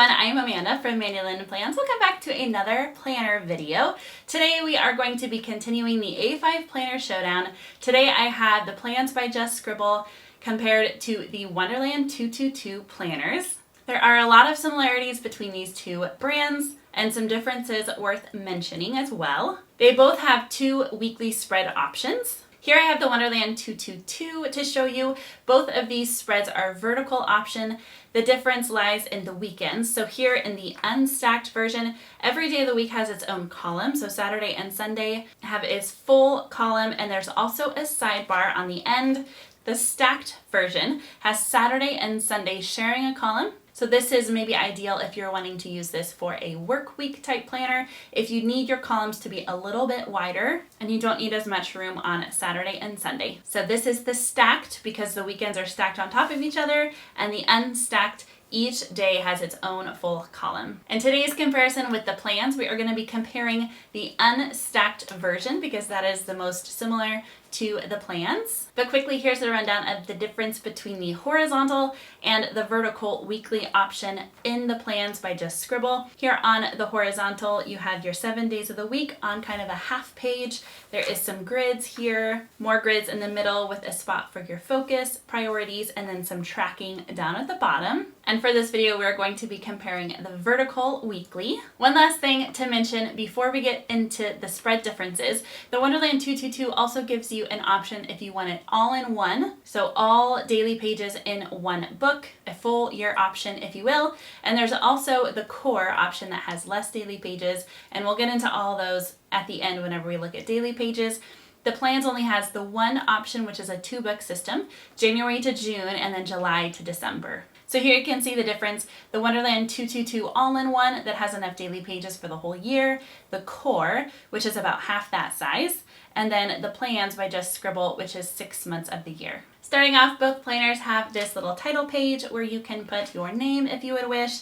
everyone, I am Amanda from Mandy, Lynn Plans. Welcome back to another planner video. Today we are going to be continuing the A5 Planner Showdown. Today I have the plans by Just Scribble compared to the Wonderland 222 planners. There are a lot of similarities between these two brands and some differences worth mentioning as well. They both have two weekly spread options. Here I have the Wonderland 222 to show you. Both of these spreads are vertical option. The difference lies in the weekends. So here in the Unstacked version, every day of the week has its own column. So Saturday and Sunday have its full column, and there's also a sidebar on the end. The Stacked version has Saturday and Sunday sharing a column. So this is maybe ideal if you're wanting to use this for a work week type planner, if you need your columns to be a little bit wider and you don't need as much room on Saturday and Sunday. So this is the Stacked because the weekends are stacked on top of each other, and the Unstacked, each day has its own full column. In today's comparison with the plans, we are going to be comparing the Unstacked version because that is the most similar to the plans. But quickly, here's a rundown of the difference between the horizontal and the vertical weekly option in the plans by Just Scribble. Here on the horizontal, you have your 7 days of the week on kind of a half page. There is some grids here, more grids in the middle with a spot for your focus, priorities, and then some tracking down at the bottom. And for this video, we're going to be comparing the vertical weekly. One last thing to mention before we get into the spread differences, the Wonderland 222 also gives you an option if you want it all in one. So all daily pages in one book, a full year option if you will. And there's also the core option that has less daily pages, and we'll get into all those at the end whenever we look at daily pages. The plans only has the one option, which is a 2-book system, January to June and then July to December. So here you can see the difference. The Wonderland 222 all-in-one that has enough daily pages for the whole year, the core, which is about half that size, and then the plans by Just Scribble, which is 6 months of the year. Starting off, both planners have this little title page where you can put your name if you would wish.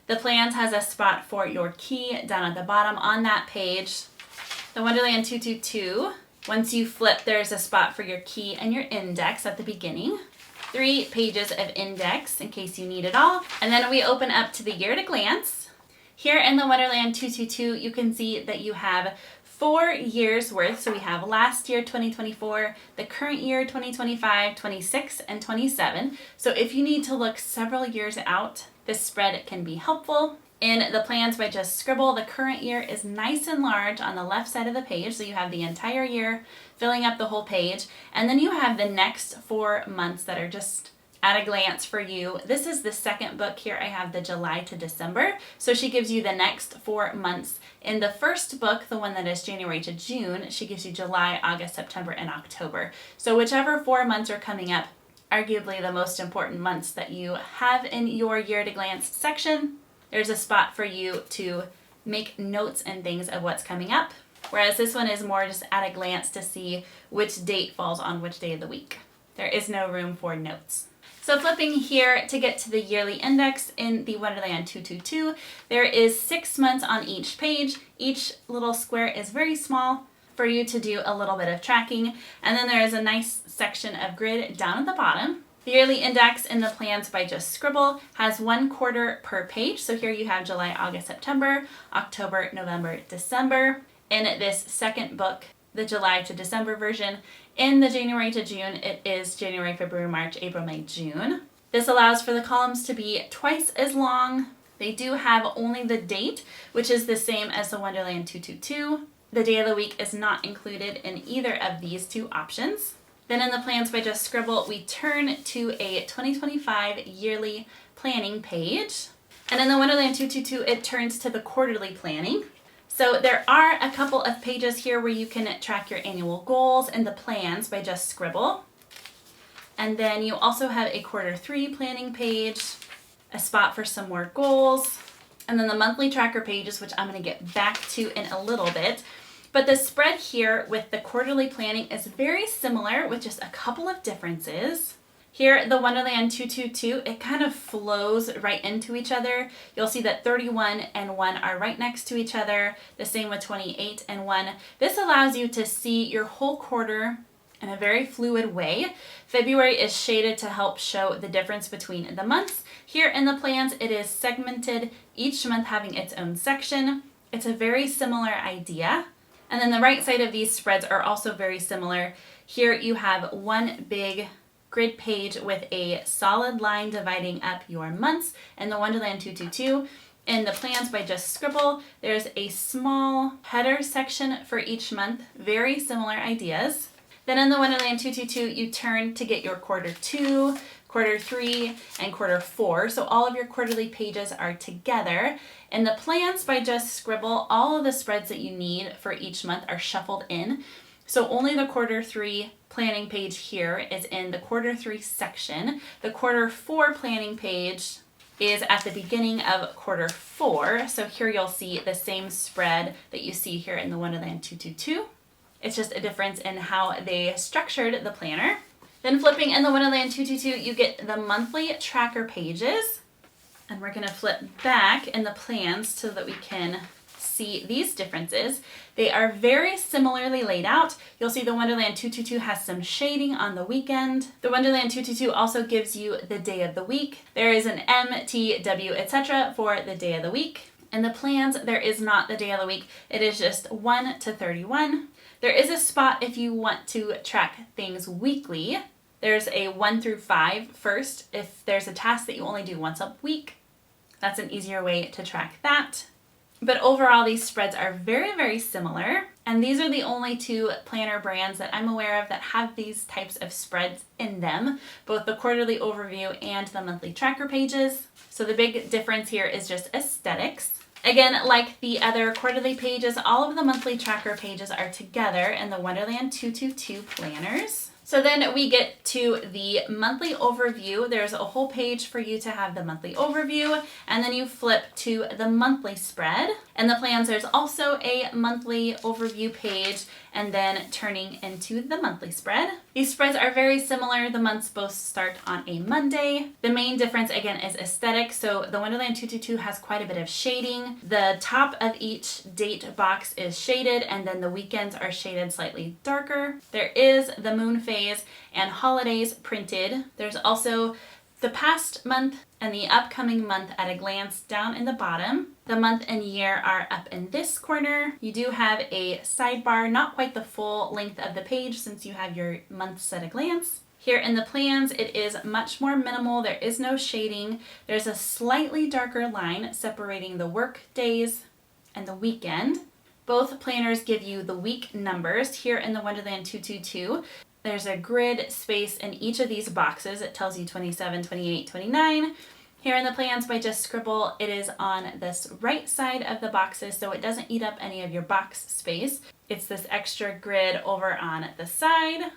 The plans has a spot for your key down at the bottom on that page. The Wonderland 222, once you flip, there's a spot for your key and your index at the beginning. 3 pages of index in case you need it all. And then we open up to the year at a glance. Here in the Wonderland 222, you can see that you have 4 years worth. So we have last year, 2024, the current year, 2025, 26, and 27. So if you need to look several years out, this spread can be helpful. In the plans by Just Scribble, the current year is nice and large on the left side of the page, so you have the entire year filling up the whole page, and then you have the next 4 months that are just at a glance for you. This is the second book. Here I have the July to December, so she gives you the next 4 months. In the first book, the one that is January to June, she gives you July, August, September, and October. So whichever 4 months are coming up, arguably the most important months that you have in your year at a glance section, there's a spot for you to make notes and things of what's coming up, whereas this one is more just at a glance to see which date falls on which day of the week. There is no room for notes. So flipping here to get to the yearly index in the Wonderland 222, there is 6 months on each page. Each little square is very small for you to do a little bit of tracking, and then there is a nice section of grid down at the bottom. The yearly index in the plans by Just Scribble has 1 quarter per page. So here you have July, August, September, October, November, December. In this second book, the July to December version, in the January to June, it is January, February, March, April, May, June. This allows for the columns to be twice as long. They do have only the date, which is the same as the Wonderland 222. The day of the week is not included in either of these two options. Then in the plans by Just Scribble, we turn to a 2025 yearly planning page. And in the Wonderland 222, it turns to the quarterly planning. So there are a couple of pages here where you can track your annual goals in the plans by Just Scribble. And then you also have a Q3 planning page, a spot for some more goals, and then the monthly tracker pages, which I'm going to get back to in a little bit. But the spread here with the quarterly planning is very similar with just a couple of differences. Here, the Wonderland 222, it kind of flows right into each other. You'll see that 31 and 1 are right next to each other. The same with 28 and 1. This allows you to see your whole quarter in a very fluid way. February is shaded to help show the difference between the months. Here in the plans, it is segmented, each month having its own section. It's a very similar idea. And then the right side of these spreads are also very similar. Here you have one big grid page with a solid line dividing up your months in the Wonderland 222. In the plans by Just Scribble, there's a small header section for each month, very similar ideas. Then in the Wonderland 222, you turn to get your quarter 2, quarter 3, and quarter 4. So all of your quarterly pages are together. In the plans by Just Scribble, all of the spreads that you need for each month are shuffled in. So only the quarter 3 planning page here is in the quarter 3 section. The quarter 4 planning page is at the beginning of quarter 4. So here you'll see the same spread that you see here in the Wonderland 222. It's just a difference in how they structured the planner. Then flipping in the Wonderland 222, you get the monthly tracker pages. And we're gonna flip back in the plans so that we can see these differences. They are very similarly laid out. You'll see the Wonderland 222 has some shading on the weekend. The Wonderland 222 also gives you the day of the week. There is an M, T, W, etc. for the day of the week. In the plans, there is not the day of the week. It is just 1 to 31. There is a spot if you want to track things weekly. There's a 1 through 5 first. If there's a task that you only do once a week, that's an easier way to track that. But overall, these spreads are very, very similar. And these are the only 2 planner brands that I'm aware of that have these types of spreads in them, both the quarterly overview and the monthly tracker pages. So the big difference here is just aesthetics. Again, like the other quarterly pages, all of the monthly tracker pages are together in the Wonderland 222 planners. So then we get to the monthly overview. There's a whole page for you to have the monthly overview, and then you flip to the monthly spread. In the plans, there's also a monthly overview page, and then turning into the monthly spread. These spreads are very similar. The months both start on a Monday. The main difference, again, is aesthetic. So the Wonderland 222 has quite a bit of shading. The top of each date box is shaded, and then the weekends are shaded slightly darker. There is the moon phase and holidays printed. There's also the past month and the upcoming month at a glance down in the bottom. The month and year are up in this corner. You do have a sidebar, not quite the full length of the page since you have your months at a glance. Here in the plans, it is much more minimal. There is no shading. There's a slightly darker line separating the work days and the weekend. Both planners give you the week numbers. Here in the Wonderland 222, there's a grid space in each of these boxes. It tells you 27, 28, 29. Here in the plans by Just Scribble, it is on this right side of the boxes, so it doesn't eat up any of your box space. It's this extra grid over on the side.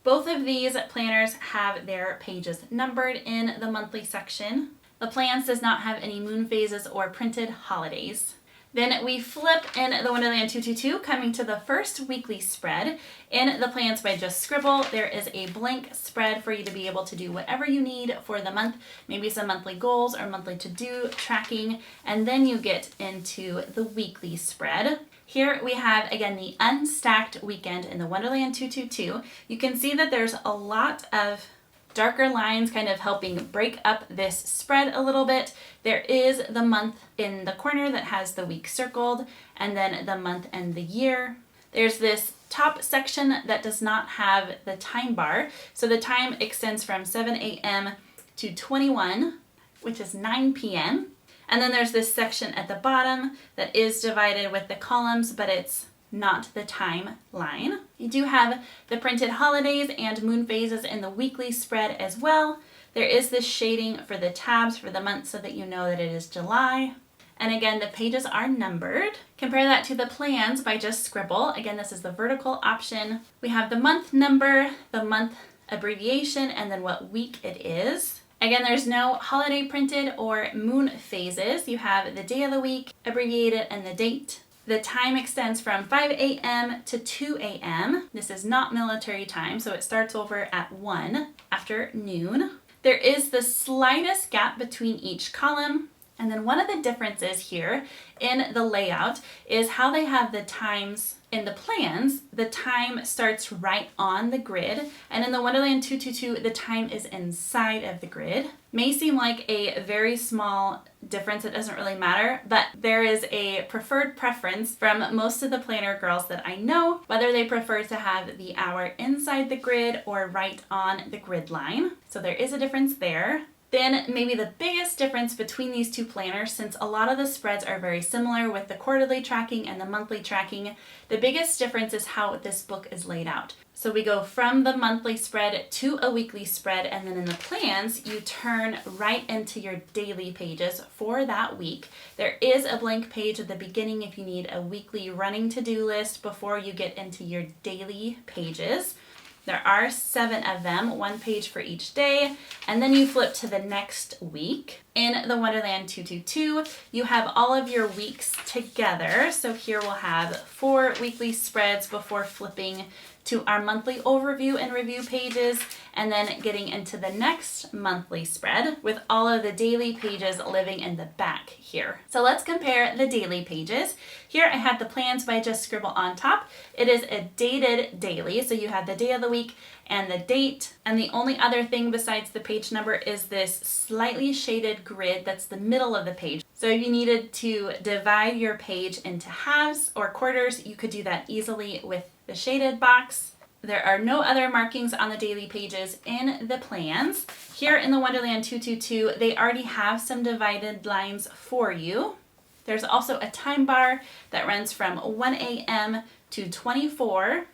Both of these planners have their pages numbered in the monthly section. The plans does not have any moon phases or printed holidays. Then we flip in the Wonderland 222, coming to the first weekly spread. In the plans by Just Scribble, there is a blank spread for you to be able to do whatever you need for the month, maybe some monthly goals or monthly to-do tracking, and then you get into the weekly spread. Here we have, again, the Unstacked weekend in the Wonderland 222. You can see that there's a lot of darker lines kind of helping break up this spread a little bit. There is the month in the corner that has the week circled, and then the month and the year. There's this top section that does not have the time bar. So the time extends from 7 a.m. to 21, which is 9 p.m. And then there's this section at the bottom that is divided with the columns, but it's not the timeline. You do have the printed holidays and moon phases in the weekly spread as well. There is this shading for the tabs for the month so that you know that it is July. And again, the pages are numbered. Compare that to the plans by Just Scribble. Again, this is the vertical option. We have the month number, the month abbreviation, and then what week it is. Again, there's no holiday printed or moon phases. You have the day of the week abbreviated and the date. The time extends from 5 a.m. to 2 a.m. This is not military time, so it starts over at 1 after noon. There is the slightest gap between each column, And then one of the differences here in the layout is how they have the times in the plans. The time starts right on the grid, and in the Wonderland 222, the time is inside of the grid. May seem like a very small difference, it doesn't really matter, but there is a preferred preference from most of the planner girls that I know, whether they prefer to have the hour inside the grid or right on the grid line. So there is a difference there. Then maybe the biggest difference between these two planners, since a lot of the spreads are very similar with the quarterly tracking and the monthly tracking, the biggest difference is how this book is laid out. So we go from the monthly spread to a weekly spread, and then in the plans, you turn right into your daily pages for that week. There is a blank page at the beginning if you need a weekly running to-do list before you get into your daily pages. There are 7 of them, 1 page for each day, and then you flip to the next week. In the Wonderland 222, you have all of your weeks together. So here we'll have 4 weekly spreads before flipping to our monthly overview and review pages, and then getting into the next monthly spread with all of the daily pages living in the back here. So let's compare the daily pages. Here I have the plans by Just Scribble on top. It is a dated daily, so you have the day of the week and the date, and the only other thing besides the page number is this slightly shaded grid that's the middle of the page. So if you needed to divide your page into halves or quarters, you could do that easily with the shaded box. There are no other markings on the daily pages in the plans. Here in the Wonderland 222, they already have some divided lines for you. There's also a time bar that runs from 1 a.m. to 24,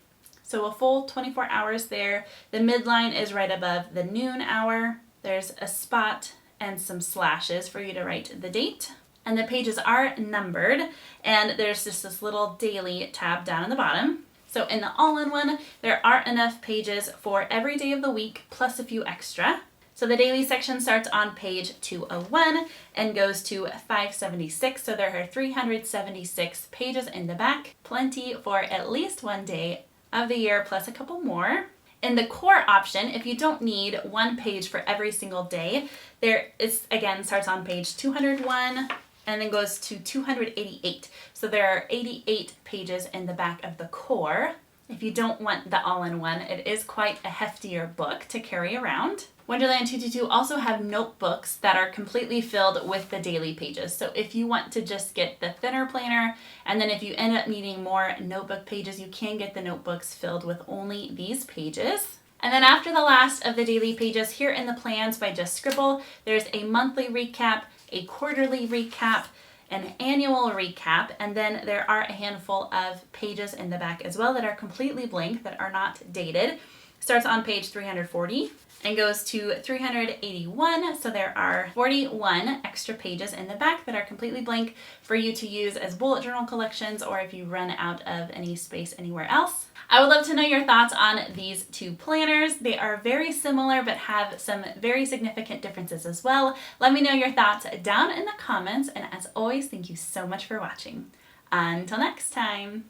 so a full 24 hours there. The midline is right above the noon hour. There's a spot and some slashes for you to write the date. And the pages are numbered, and there's just this little daily tab down in the bottom. So in the all-in-one, there are enough pages for every day of the week, plus a few extra. So the daily section starts on page 201 and goes to 576. So there are 376 pages in the back, plenty for at least 1 day of the year, plus a couple more. In the core option, if you don't need 1 page for every single day, there is, again, starts on page 201 and then goes to 288. So there are 88 pages in the back of the core. If you don't want the all-in-one, it is quite a heftier book to carry around. Wonderland 222 also have notebooks that are completely filled with the daily pages. So if you want to just get the thinner planner, and then if you end up needing more notebook pages, you can get the notebooks filled with only these pages. And then after the last of the daily pages, here in the plans by Just Scribble, there's a monthly recap, a quarterly recap, an annual recap, and then there are a handful of pages in the back as well that are completely blank, that are not dated. Starts on page 340 and goes to 381, so there are 41 extra pages in the back that are completely blank for you to use as bullet journal collections, or if you run out of any space anywhere else. I would love to know your thoughts on these two planners. They are very similar but have some very significant differences as well. Let me know your thoughts down in the comments, and as always, thank you so much for watching. Until next time.